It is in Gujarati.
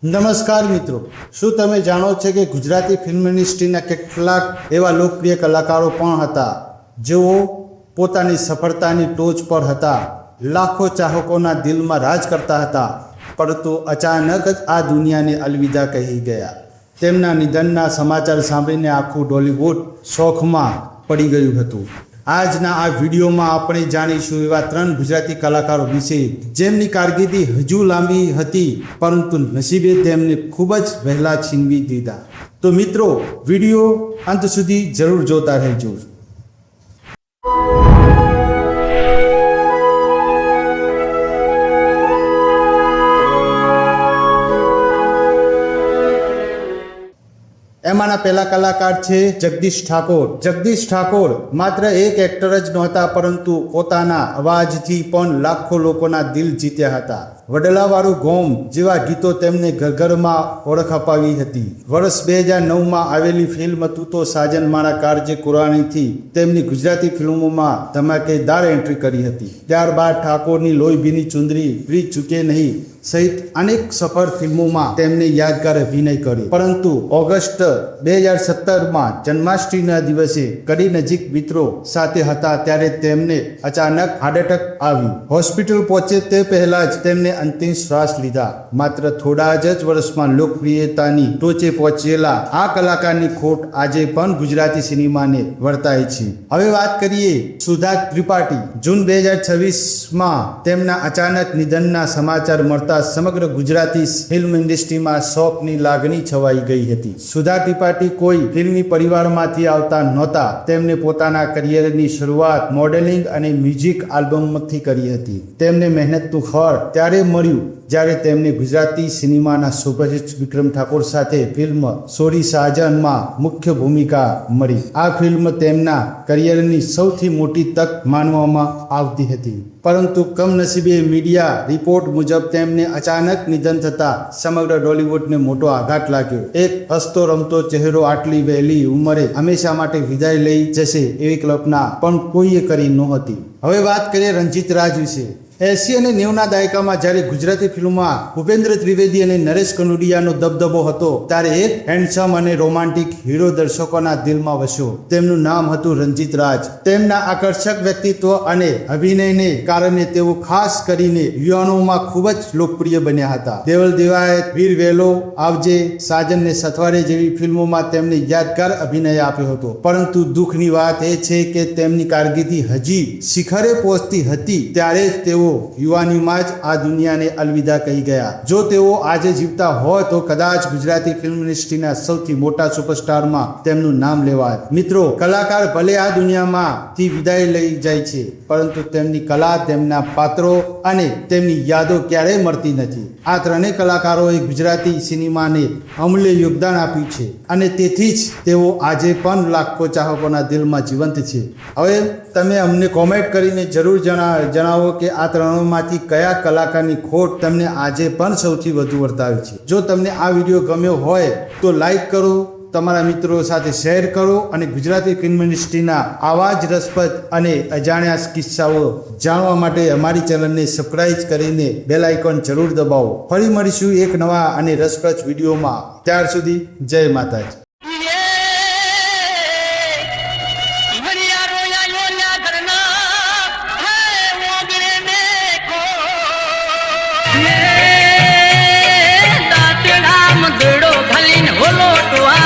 નમસ્કાર મિત્રો, શું તમે જાણો છો કે ગુજરાતી ફિલ્મ ઇન્ડસ્ટ્રીના કેટલાક એવા લોકપ્રિય કલાકારો પણ હતા જેઓ પોતાની સફળતાની ટોચ પર હતા, લાખો ચાહકોના દિલમાં રાજ કરતા હતા, પરંતુ અચાનક જ આ દુનિયાને અલવિદા કહી ગયા. તેમના નિધનના સમાચાર સાંભળીને આખું બોલિવૂડ શોકમાં પડી ગયું હતું. આજના આ વિડીયોમાં આપણે જાણીશું એવા 3 ગુજરાતી કલાકારો વિશે જેમની કારકિર્દી હજુ લાંબી હતી, પરંતુ નસીબે તેમને ખૂબ જ વહેલા છીનવી દીધા. તો મિત્રો, વિડીયો અંત સુધી જરૂર જોતા રહેજો. એમાંના પહેલા કલાકાર છે જગદીશ ઠાકોર. જગદીશ ઠાકોર માત્ર એક એક્ટર જ નહોતા, પરંતુ પોતાના અવાજથી પણ લાખો લોકોના દિલ જીત્યા હતા. વડલાવાળું ગોમ જેવા ગીતો તેમને ઘરમાં ઓળખ અપાવી હતી. વર્ષ 2009માં આવેલી ફિલ્મ તું તો સાજન મારા કારજે કુરાનીથી તેમની ગુજરાતી ફિલ્મોમાં ધમાકેદાર એન્ટ્રી કરી હતી. ત્યારબાદ ઠાકોરની લોહી ભીની ચુંદડી, પ્રીત ચૂકે નહીં સહિત અનેક સફળ ફિલ્મોમાં તેમને યાદગાર અભિનય કર્યો. પરંતુ ઓગસ્ટ 2017માં જન્માષ્ટમીના દિવસે કડી નજીક મિત્રો સાથે હતા ત્યારે તેમને અચાનક હાર્ટ એટેક આવ્યું. હોસ્પિટલ પહોંચે તે પહેલા જ તેમને અંતિમ શ્વાસ લીધા. માત્ર થોડા જ વર્ષમાં લોકપ્રિયતાની ટોચે પહોંચેલા આ કલાકારની ખોટ આજે પણ ગુજરાતી સિનેમાને વર્તાય છે. હવે વાત કરીએ સુધા ત્રિપાઠી. જૂન 2026માં તેમના અચાનક નિધનના સમાચાર મળતા સમગ્ર ગુજરાતી ફિલ્મ ઇન્ડસ્ટ્રીમાં શોકની લાગણી છવાઈ ગઈ હતી. સુધા ત્રિપાઠી કોઈ ફિલ્મી પરિવારમાંથી આવતા નહોતા. તેમને પોતાના કરિયરની શરૂઆત મોડેલિંગ અને મ્યુઝિક આલ્બમથી કરી હતી. તેમને મહેનતનું ફળ ત્યારે મળ્યું જ્યારે તેમને ગુજરાતી સિનેમાના સુપરહિટ વિક્રમ ઠાકોર સાથે ફિલ્મ સોરી સાજનમાં મુખ્ય ભૂમિકા મળી. આ ફિલ્મ તેમના કરિયરની સૌથી મોટી તક માનવામાં આવતી હતી, પરંતુ કમનસીબે મીડિયા રિપોર્ટ મુજબ તેમને અચાનક નિધન થતા સમગ્ર બોલિવૂડને મોટો આઘાત લાગ્યો. એક હસતો રમતો ચહેરો આટલી વહેલી ઉંમરે હંમેશા માટે વિદાય લઈ જશે એવી કલ્પના પણ કોઈએ કરી નહોતી. હવે વાત કરીએ રંજીત રાજ વિશે. 80 અને 90ના દાયકામાં જ્યારે ગુજરાતી ફિલ્મમાં ભૂપેન્દ્ર ત્રિવેદી અને નરેશ કનોડિયાનો દબદબો હતો, ત્યારે એક હેન્ડસમ અને રોમાન્ટિક હીરો દર્શકોના દિલમાં વસ્યો. તેમનું નામ હતું રંજીત રાજ. તેમના આકર્ષક વ્યક્તિત્વ અને અભિનયને કારણે તેઓ ખાસ કરીને યુવાનોમાં ખૂબ જ લોકપ્રિય બન્યા હતા. દેવલ દિવાયત, વીર વેલો, આવજે, સાજન ને સથવારે જેવી ફિલ્મોમાં તેમને યાદગાર અભિનય આપ્યો હતો. પરંતુ દુઃખની વાત એ છે કે તેમની કારકિર્દી હજી શિખરે પહોંચતી હતી ત્યારે જ તેઓ યુવાનીમાં જ આ દુનિયાને અલવિદા કહી ગયા. જો તેઓ આજે જીવતા હોય તો કદાચ ગુજરાતી ફિલ્મ ઇન્ડસ્ટ્રીના સૌથી મોટા સુપરસ્ટારમાં તેમનું નામ લેવાય. મિત્રો, કલાકાર ભલે આ દુનિયામાંથી વિદાય લઈ જાય છે, પરંતુ તેમની કલા, તેમના પાત્રો અને તેમની યાદો ક્યારેય મળતી નથી. આ ત્રણેય કલાકારોએ ગુજરાતી સિનેમાને અમૂલ્ય યોગદાન આપ્યું છે અને તેથી જ તેઓ આજે પણ લાખો ચાહકોના દિલમાં જીવંત છે. હવે તમે અમને કોમેન્ટ કરીને જરૂર જણાવો કે આ ત્રણોમાંથી કયા કલાકારની ખોટ તમને આજે પણ સૌથી વધુ વર્તાવે છે. જો તમને આ વિડીયો ગમ્યો હોય તો લાઈક કરો, તમારા મિત્રો સાથે શેર કરો અને ગુજરાતી ફિલ્મ ઇન્ડસ્ટ્રીના આવા જ રસપ્રદ અને અજાણ્યા કિસ્સાઓ જાણવા માટે અમારી ચેનલને સબસ્ક્રાઇબ કરીને બેલ આઇકોન જરૂર દબાવો. ફરી મળીશું એક નવા અને રસપ્રદ વિડીયોમાં. ત્યાર સુધી જય માતાજી. હોલો ટુઆ